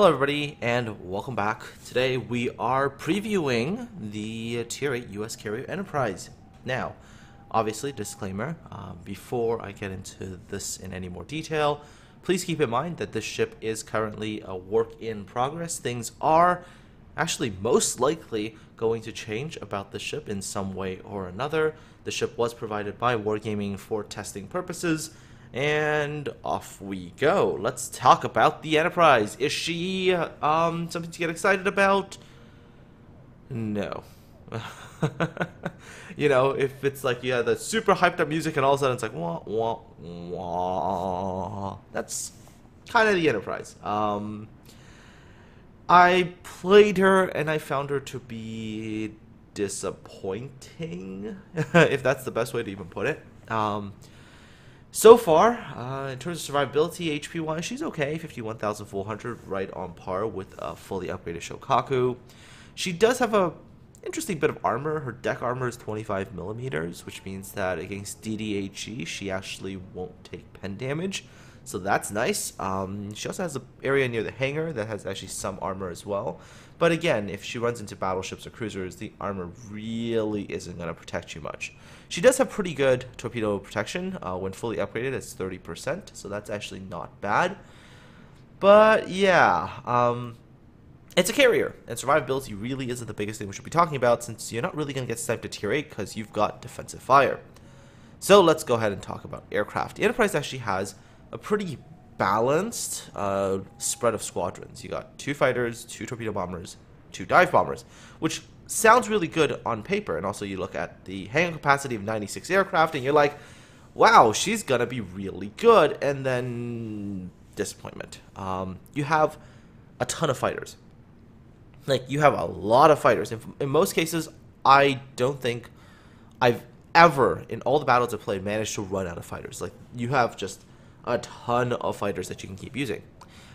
Hello everybody and welcome back. Today we are previewing the Tier 8 US Carrier Enterprise. Now, obviously disclaimer, before I get into this in any more detail, please keep in mind that this ship is currently a work in progress. Things are actually most likely going to change about the ship in some way or another. The ship was provided by Wargaming for testing purposes. And off we go. Let's talk about the Enterprise. Is she something to get excited about? No. You know, if it's like you have the super hyped up music and all of a sudden it's like wah wah wah. That's kind of the Enterprise. I played her and I found her to be disappointing, if that's the best way to even put it. So far, in terms of survivability, HP-wise, she's okay. 51,400, right on par with a fully upgraded Shokaku. She does have a interesting bit of armor. Her deck armor is 25 millimeters, which means that against DDHE, she actually won't take pen damage. So that's nice. She also has an area near the hangar that has actually some armor as well. But again, if she runs into battleships or cruisers, the armor really isn't going to protect you much. She does have pretty good torpedo protection. When fully upgraded, it's 30%, so that's actually not bad. But yeah, it's a carrier, and survivability really isn't the biggest thing we should be talking about, since you're not really going to get sniped at Tier 8 because you've got defensive fire. So let's go ahead and talk about aircraft. The Enterprise actually has a pretty balanced spread of squadrons. You got 2 fighters, 2 torpedo bombers, 2 dive bombers, which sounds really good on paper. And also you look at the hangar capacity of 96 aircraft and you're like, wow, she's gonna be really good. And then disappointment. You have a ton of fighters. Like, you have a lot of fighters. In most cases, I don't think I've ever, in all the battles I've played, managed to run out of fighters. Like, you have just a ton of fighters that you can keep using.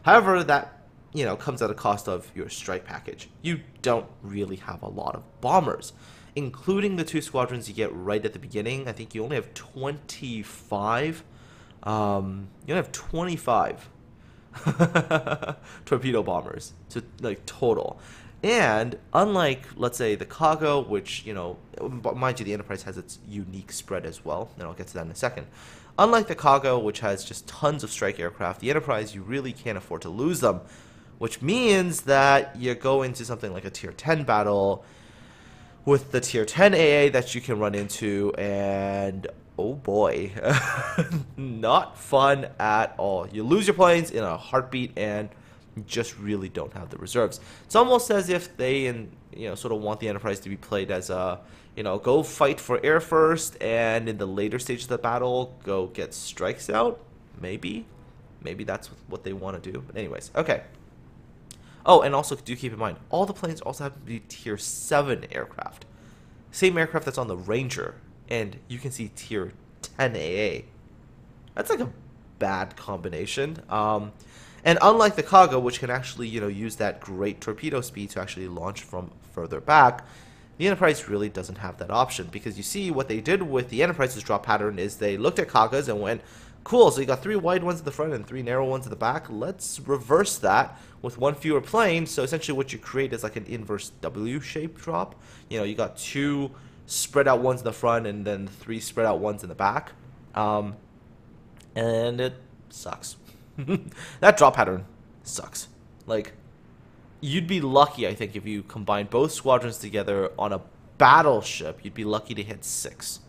However, that, you know, comes at a cost of your strike package. You don't really have a lot of bombers, including the 2 squadrons you get right at the beginning. I think you only have 25. You only have 25 torpedo bombers to, like, total. And unlike, let's say, the Cargo, which, you know, mind you, the Enterprise has its unique spread as well, and I'll get to that in a second. Unlike the Cargo, which has just tons of strike aircraft, the Enterprise, you really can't afford to lose them, which means that you go into something like a Tier 10 battle with the Tier 10 AA that you can run into, and oh boy, not fun at all. You lose your planes in a heartbeat, and you just really don't have the reserves. It's almost as if they, sort of want the Enterprise to be played as a, go fight for air first, and in the later stages of the battle, go get strikes out. Maybe that's what they want to do. But anyways, okay. Oh, and also do keep in mind, all the planes also have to be Tier 7 aircraft. Same aircraft that's on the Ranger, and you can see Tier 10 AA. That's like a bad combination. And unlike the Cargo, which can actually, use that great torpedo speed to actually launch from further back, the Enterprise really doesn't have that option, because you see what they did with the Enterprise's drop pattern is they looked at Cargos and went, cool, so you got 3 wide ones at the front and 3 narrow ones at the back. Let's reverse that with 1 fewer plane. So essentially what you create is like an inverse W-shaped drop. You got 2 spread out ones in the front and then 3 spread out ones in the back. And it sucks. That drop pattern sucks. Like, you'd be lucky, I think, if you combine both squadrons together on a battleship, you'd be lucky to hit 6.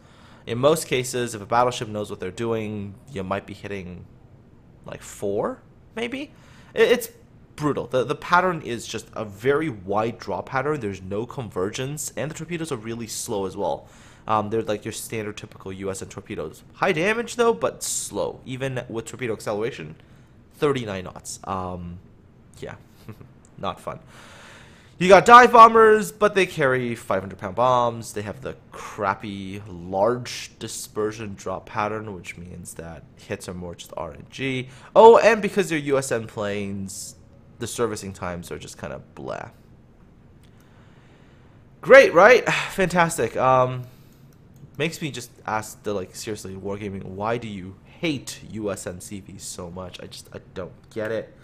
In most cases, if a battleship knows what they're doing, you might be hitting like 4, maybe? It's brutal. The pattern is just a very wide drop pattern. There's no convergence, and the torpedoes are really slow as well. They're like your standard typical USN torpedoes. High damage though, but slow. Even with torpedo acceleration, 39 knots. Yeah, not fun. You got dive bombers, but they carry 500-pound bombs. They have the crappy large dispersion drop pattern, which means that hits are more just RNG. Oh, and because they're USN planes, the servicing times are just kind of blah. Great, right? Fantastic. Makes me just ask seriously, Wargaming, why do you hate USN CVs so much? I don't get it.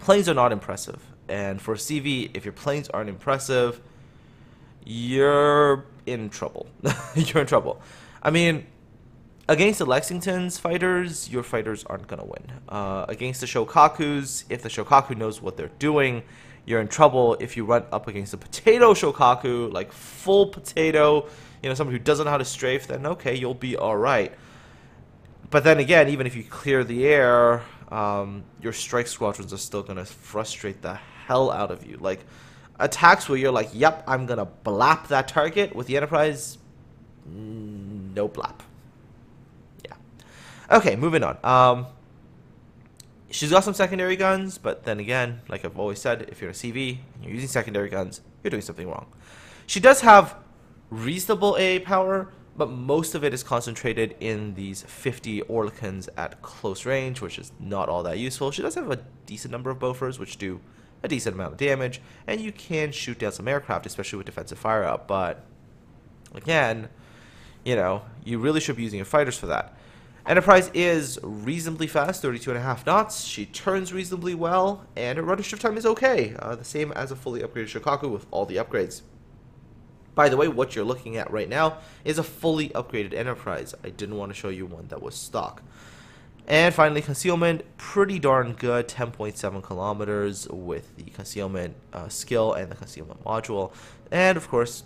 planes are not impressive. And for CV, if your planes aren't impressive, you're in trouble. You're in trouble. I mean, against the Lexington's fighters, your fighters aren't going to win. Against the Shokakus, if the Shokaku knows what they're doing, you're in trouble. If you run up against a potato Shokaku, like full potato, someone who doesn't know how to strafe, then okay, you'll be alright. But then again, even if you clear the air, your strike squadrons are still going to frustrate the hell out of you. Like, attacks where you're like, yep, I'm going to blap that target. With the Enterprise, no blap. Yeah. Okay, moving on. She's got some secondary guns, but then again, like I've always said, if you're a CV and you're using secondary guns, you're doing something wrong. She does have reasonable AA power, but most of it is concentrated in these 50 Orlikans at close range, which is not all that useful. She does have a decent number of Bofors, which do a decent amount of damage, and you can shoot down some aircraft, especially with defensive fire up, but again, you really should be using your fighters for that. Enterprise is reasonably fast, 32.5 knots. She turns reasonably well, and her rudder shift time is okay. The same as a fully upgraded Shokaku with all the upgrades. By the way, what you're looking at right now is a fully upgraded Enterprise. I didn't want to show you one that was stock. And finally, concealment, pretty darn good, 10.7 kilometers with the concealment skill and the concealment module. And of course,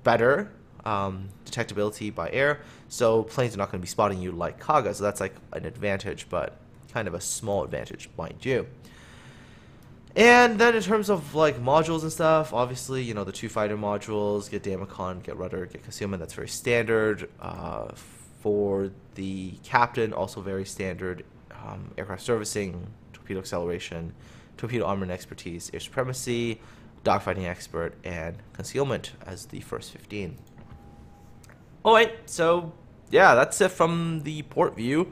better detectability by air, so planes are not going to be spotting you like Kaga, so that's like an advantage, but kind of a small advantage, mind you. And then in terms of like modules and stuff, obviously, the two fighter modules, get Damacon, get rudder, get concealment, that's very standard. For the captain, also very standard. Aircraft servicing, torpedo acceleration, torpedo armor and expertise, air supremacy, dogfighting expert, and concealment as the first 15. Alright, so yeah, that's it from the port view.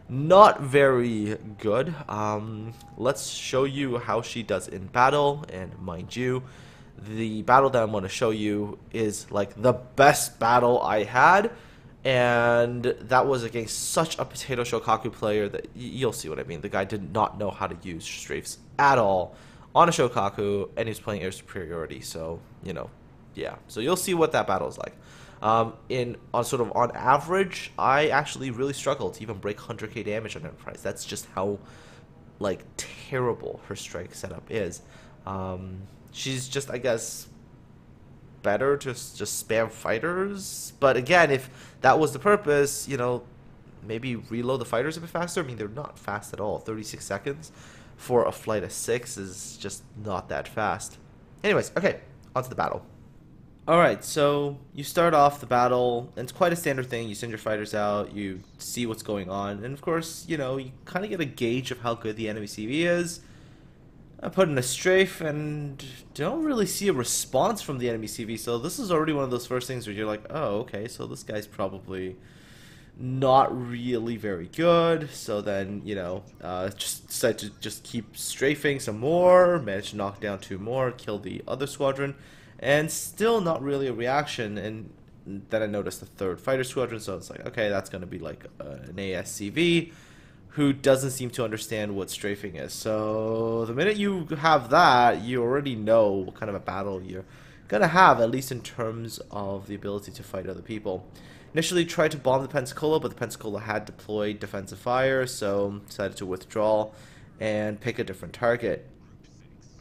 Not very good. Let's show you how she does in battle, and mind you, the battle that I'm going to show you is like the best battle I had, and that was against such a potato Shokaku player that you'll see what I mean. The guy did not know how to use strafes at all on a Shokaku, and he was playing air superiority, so yeah, so you'll see what that battle is like. On average, I actually really struggled to even break 100k damage on Enterprise. That's just how like terrible her strike setup is. She's just, I guess, better to just spam fighters. But again, if that was the purpose, maybe reload the fighters a bit faster. I mean, they're not fast at all. 36 seconds for a flight of 6 is just not that fast. Anyways, okay, on to the battle. Alright, so you start off the battle, and it's quite a standard thing. You send your fighters out, you see what's going on, and of course, you kind of get a gauge of how good the enemy CV is. I put in a strafe, and don't really see a response from the enemy CV, so this is already one of those first things where you're like, oh, okay, so this guy's probably not really very good. So then, just decide to just keep strafing some more, manage to knock down 2 more, kill the other squadron. And still not really a reaction, and then I noticed the 3rd fighter squadron, so it's like, okay, that's going to be like an ASCV who doesn't seem to understand what strafing is. So the minute you have that, you already know what kind of a battle you're going to have, at least in terms of the ability to fight other people. Initially tried to bomb the Pensacola, but the Pensacola had deployed defensive fire, so decided to withdraw and pick a different target.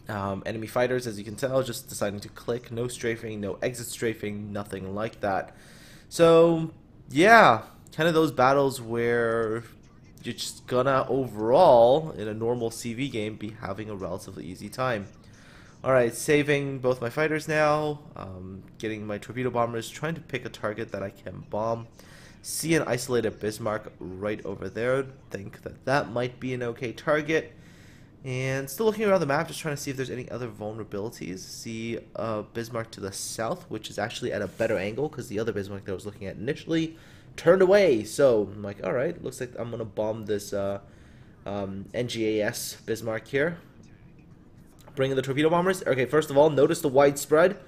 Enemy fighters, as you can tell, just deciding to click, no strafing, no exit strafing, nothing like that. So yeah, kind of those battles where you're just gonna overall, in a normal CV game, be having a relatively easy time. Alright, saving both my fighters now, getting my torpedo bombers, trying to pick a target that I can bomb. See an isolated Bismarck right over there, think that that might be an okay target. And still looking around the map, just trying to see if there's any other vulnerabilities. See Bismarck to the south, which is actually at a better angle, because the other Bismarck that I was looking at initially turned away. So I'm like, alright, looks like I'm going to bomb this NGAS Bismarck here. Bring in the torpedo bombers. Okay, first of all, notice the wide spread.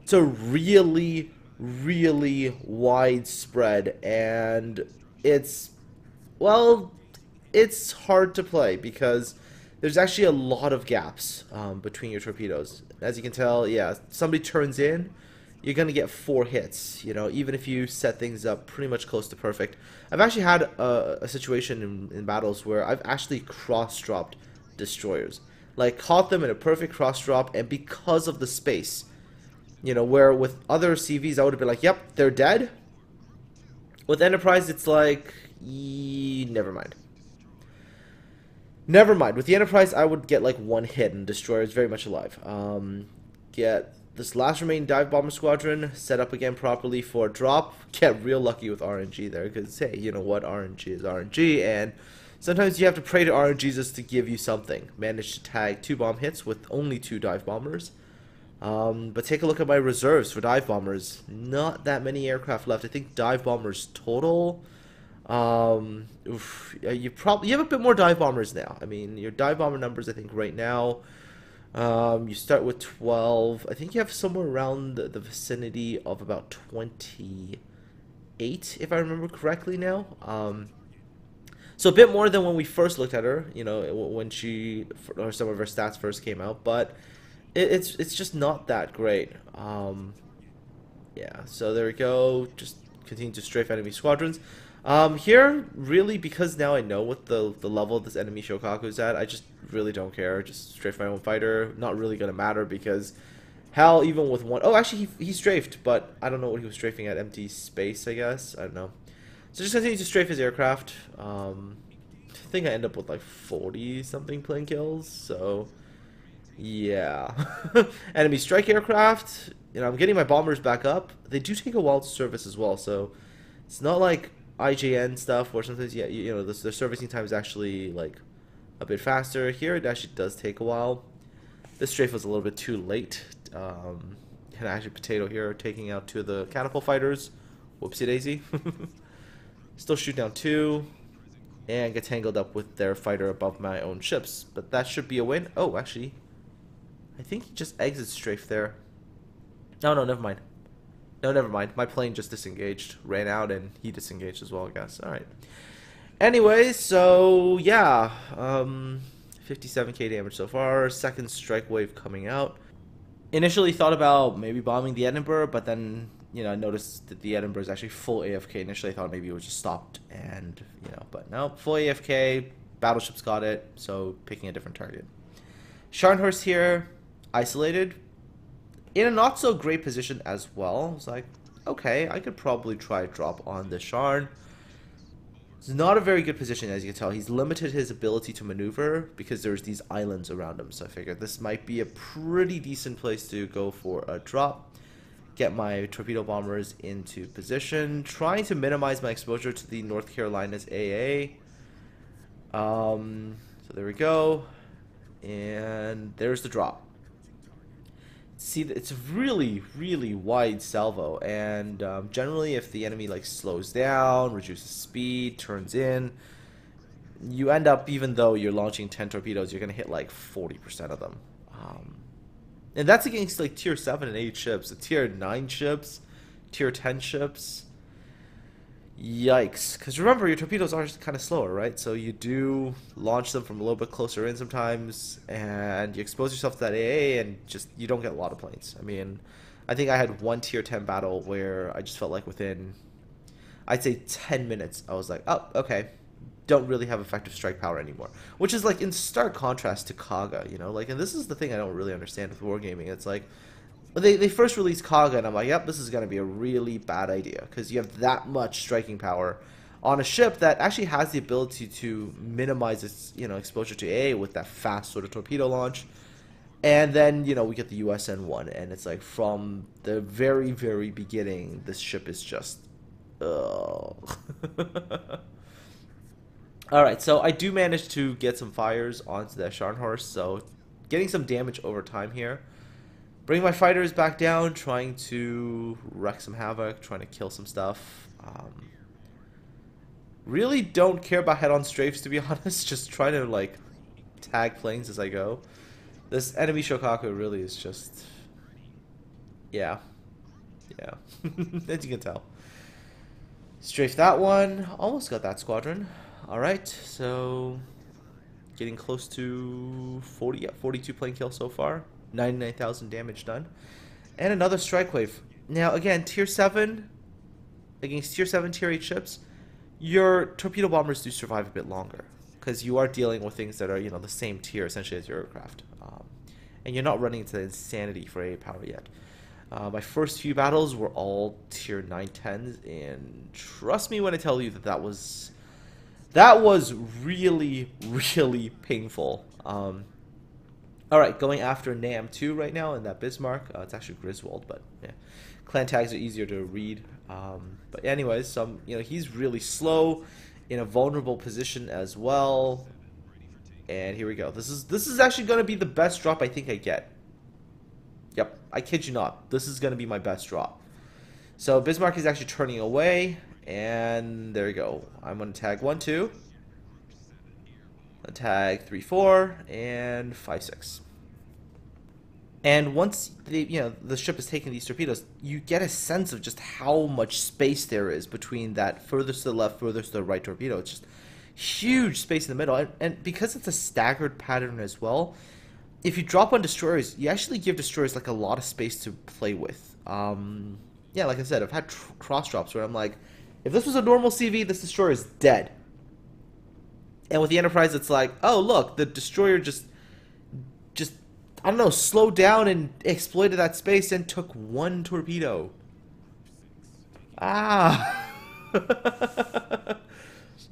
It's a really, really wide spread, and it's hard to play because there's actually a lot of gaps between your torpedoes. As you can tell, yeah, somebody turns in, you're gonna get 4 hits. You know, even if you set things up pretty much close to perfect. I've actually had a situation in battles where I've actually cross-dropped destroyers, like caught them in a perfect cross-drop, and because of the space, you know, where with other CVs I would have been like, yep, they're dead. With Enterprise, it's like, never mind. Never mind. With the Enterprise, I would get like 1 hit and destroyer is very much alive. Get this last remaining dive bomber squadron set up again properly for a drop. Get real lucky with RNG there, because hey, you know what, RNG is RNG, and sometimes you have to pray to RNG just to give you something. Managed to tag 2 bomb hits with only 2 dive bombers. But take a look at my reserves for dive bombers. Not that many aircraft left. I think dive bombers total. You have a bit more dive bombers now. I mean, your dive bomber numbers, I think right now, you start with 12. I think you have somewhere around the vicinity of about 28, if I remember correctly now. So a bit more than when we first looked at her, you know, when she, or some of her stats first came out, but it's just not that great. Yeah, so there we go. Just continue to strafe enemy squadrons. Here, really, because now I know what the level of this enemy Shokaku is at, I just really don't care. Just strafe my own fighter. Not really gonna matter because, hell, even with one... Oh, actually, he strafed, but I don't know what he was strafing at. Empty space, I guess. I don't know. So just continue to strafe his aircraft. I think I end up with like 40-something plane kills, so... Yeah. Enemy strike aircraft. You know, I'm getting my bombers back up. They do take a while to service as well, so it's not like IJN stuff where sometimes, yeah, you know, the servicing time is actually like a bit faster. Here it actually does take a while. This strafe was a little bit too late. And actually Potato here taking out 2 of the catapult fighters. Whoopsie daisy. Still shoot down 2 and get tangled up with their fighter above my own ships, but that should be a win. Oh, actually, I think he just exits strafe there. No, never mind. No, never mind. My plane just disengaged, ran out, and he disengaged as well, I guess. Alright. Anyway, so, yeah. 57k damage so far. Second strike wave coming out. Initially thought about maybe bombing the Edinburgh, but then, you know, I noticed that the Edinburgh is actually full AFK. Initially I thought maybe it was just stopped, and, you know, but no. Full AFK. Battleships got it, so picking a different target. Scharnhorst here. Isolated. In a not so great position as well. I was like, okay, I could probably try drop on the Sharn. It's not a very good position, as you can tell. He's limited his ability to maneuver because there's these islands around him. So I figured this might be a pretty decent place to go for a drop. Get my torpedo bombers into position. Trying to minimize my exposure to the North Carolina's AA. So there we go. And there's the drop. See, it's really, really wide salvo, and generally if the enemy like slows down, reduces speed, turns in, you end up, even though you're launching 10 torpedoes, you're gonna hit like 40% of them. And that's against like tier 7 and 8 ships. The tier 9 ships, tier 10 ships, yikes. Because remember, your torpedoes are kind of slower, right? So you do launch them from a little bit closer in sometimes, and you expose yourself to that AA, and just, you don't get a lot of planes. I mean, I think I had one tier 10 battle where I just felt like within, I'd say 10 minutes, I was like, oh, okay, don't really have effective strike power anymore. Which is like in stark contrast to Kaga, you know? Like, and this is the thing I don't really understand with wargaming. It's like, they first released Kaga, and I'm like, yep, this is going to be a really bad idea, because you have that much striking power on a ship that actually has the ability to minimize its, you know, exposure to AA with that fast sort of torpedo launch. And then, you know, we get the USN one, and it's like from the very, very beginning, this ship is just, ugh. Alright, so I do manage to get some fires onto that Scharnhorst, so getting some damage over time here. Bring my fighters back down, trying to wreak some havoc, trying to kill some stuff. Really don't care about head-on strafes, to be honest. Just trying to, like, tag planes as I go. This enemy Shokaku really is just... Yeah. Yeah. As you can tell. Strafe that one. Almost got that squadron. Alright, so... getting close to 40, 42 plane kills so far. 99,000 damage done. And another strike wave. Now, again, Tier 7, against Tier 7, Tier 8 ships, your torpedo bombers do survive a bit longer. Because you are dealing with things that are, the same tier, essentially, as your aircraft. And you're not running into insanity for AA power yet. My first few battles were all Tier 9, 10s, and trust me when I tell you that that was really, really painful. Alright, going after Nam 2 right now in that Bismarck. It's actually Griswold, but yeah. Clan tags are easier to read. But anyways, he's really slow, in a vulnerable position as well. And here we go. This is actually going to be the best drop I think I get. Yep, I kid you not. This is going to be my best drop. So Bismarck is actually turning away, and there you go. I'm going to tag 1, 2. Tag 3, 4, and 5, 6. And once the ship is taking these torpedoes, you get a sense of just how much space there is between that furthest to the left, furthest to the right torpedo. It's just huge space in the middle, and because it's a staggered pattern as well, if you drop on destroyers, you actually give destroyers like a lot of space to play with. Yeah, like I said, I've had cross drops where I'm like, if this was a normal CV, this destroyer is dead. And with the Enterprise, it's like, oh look, the destroyer just I don't know, slowed down and exploited that space and took 1 torpedo. Ah.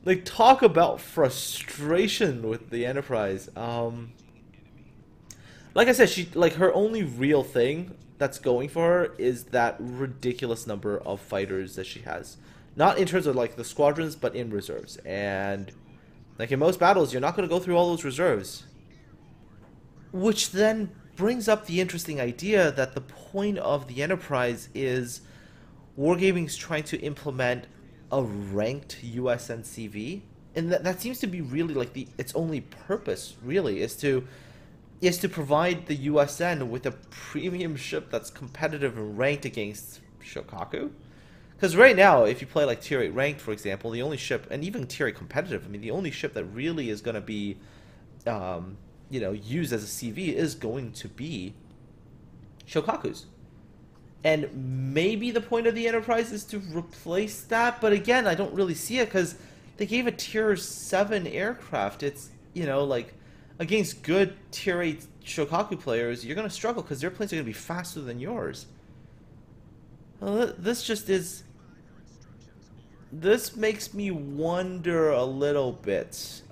Like, talk about frustration with the Enterprise. Like I said, her only real thing that's going for her is that ridiculous number of fighters that she has. Not in terms of like the squadrons, but in reserves. And like in most battles, you're not going to go through all those reserves. Which then brings up the interesting idea that the point of the Enterprise is Wargaming's trying to implement a ranked USN CV, and that seems to be really like its only purpose really is to provide the USN with a premium ship that's competitive and ranked against Shokaku. Because right now, if you play like Tier 8 ranked, for example, the only ship, and even Tier 8 competitive, I mean, the only ship that really is going to be used as a CV is going to be Shokaku's. And maybe the point of the Enterprise is to replace that, but again, I don't really see it because they gave a Tier 7 aircraft. It's, like, against good Tier 8 Shokaku players, you're going to struggle because their planes are going to be faster than yours. Well, this makes me wonder a little bit.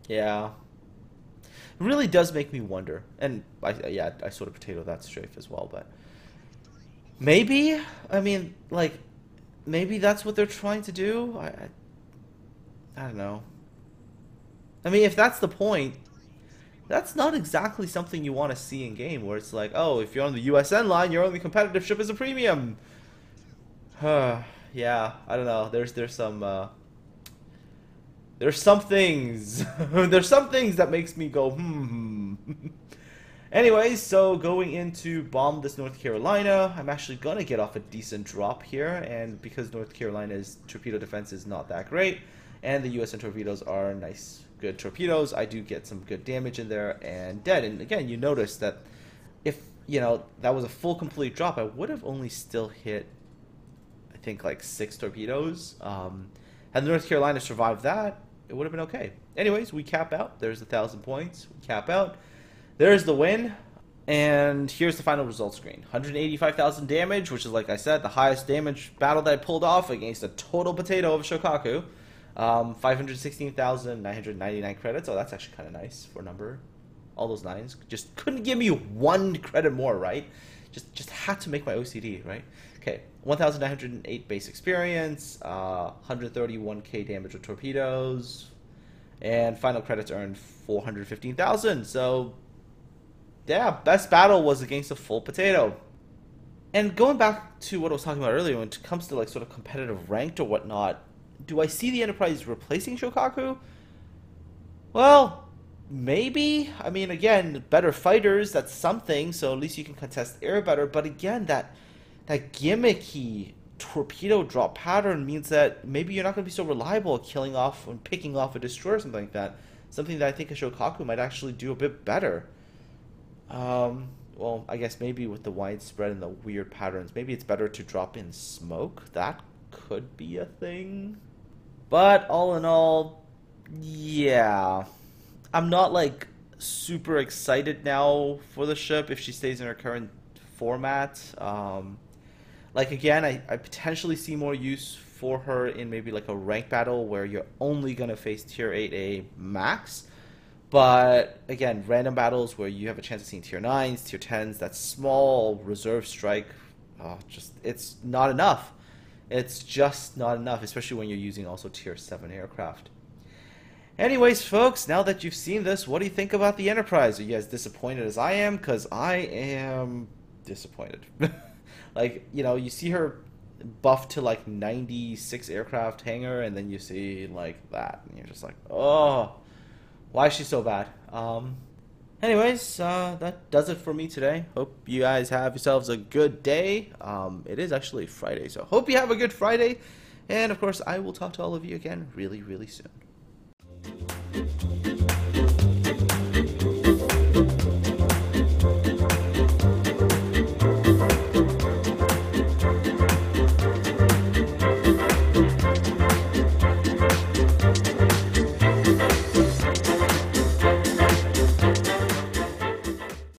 Yeah. It really does make me wonder. And I sort of potato that strafe as well, but maybe, maybe that's what they're trying to do. I don't know. I mean, if that's the point, that's not exactly something you want to see in game, where it's like, oh, if you're on the USN line, your only competitive ship is a premium. Yeah, I don't know. There's some things. There's some things that makes me go, Anyways, so going into bomb this North Carolina, I'm actually going to get off a decent drop here, and because North Carolina's torpedo defense is not that great, and the USN torpedoes are nice, good torpedoes, I do get some good damage in there and dead. And again, you notice that if, that was a full complete drop, I would have only still hit, I think, like 6 torpedoes. Had North Carolina survived that, it would have been okay. Anyways, we cap out. There's 1,000 points. We cap out. There's the win. And here's the final result screen. 185,000 damage, which is, like I said, the highest damage battle that I pulled off against a total potato of Shokaku. 516,999 credits. Oh, that's actually kind of nice for a number. All those 9s. Just couldn't give me 1 credit more, right? Just had to make my OCD, right? Okay, 1,908 base experience, 131k damage with torpedoes, and final credits earned 415,000. So, yeah, best battle was against a full potato. And going back to what I was talking about earlier, when it comes to like sort of competitive ranked or whatnot, do I see the Enterprise replacing Shokaku? Well, maybe. I mean, again, better fighters, that's something, so at least you can contest air better. But again, that gimmicky torpedo drop pattern means that maybe you're not going to be so reliable at killing off and picking off a destroyer or something like that. Something that I think a Shokaku might actually do a bit better. Well, I guess maybe with the widespread and the weird patterns, maybe it's better to drop in smoke. That could be a thing. But all in all, yeah. I'm not like super excited now for the ship if she stays in her current format. Like again, I potentially see more use for her in maybe like a rank battle where you're only gonna face tier 8A max. But again, random battles where you have a chance of seeing tier 9s, tier 10s, that small reserve strike, it's not enough. It's just not enough, especially when you're using also tier 7 aircraft. Anyways, folks, now that you've seen this, what do you think about the Enterprise? Are you guys disappointed as I am? Because I am disappointed. Like, you know, you see her buffed to like 96 aircraft hangar, and then you see like that, and you're just like, oh, why is she so bad? Anyways, that does it for me today. Hope you guys have yourselves a good day. It is actually Friday, so hope you have a good Friday. And of course, I will talk to all of you again really, really soon.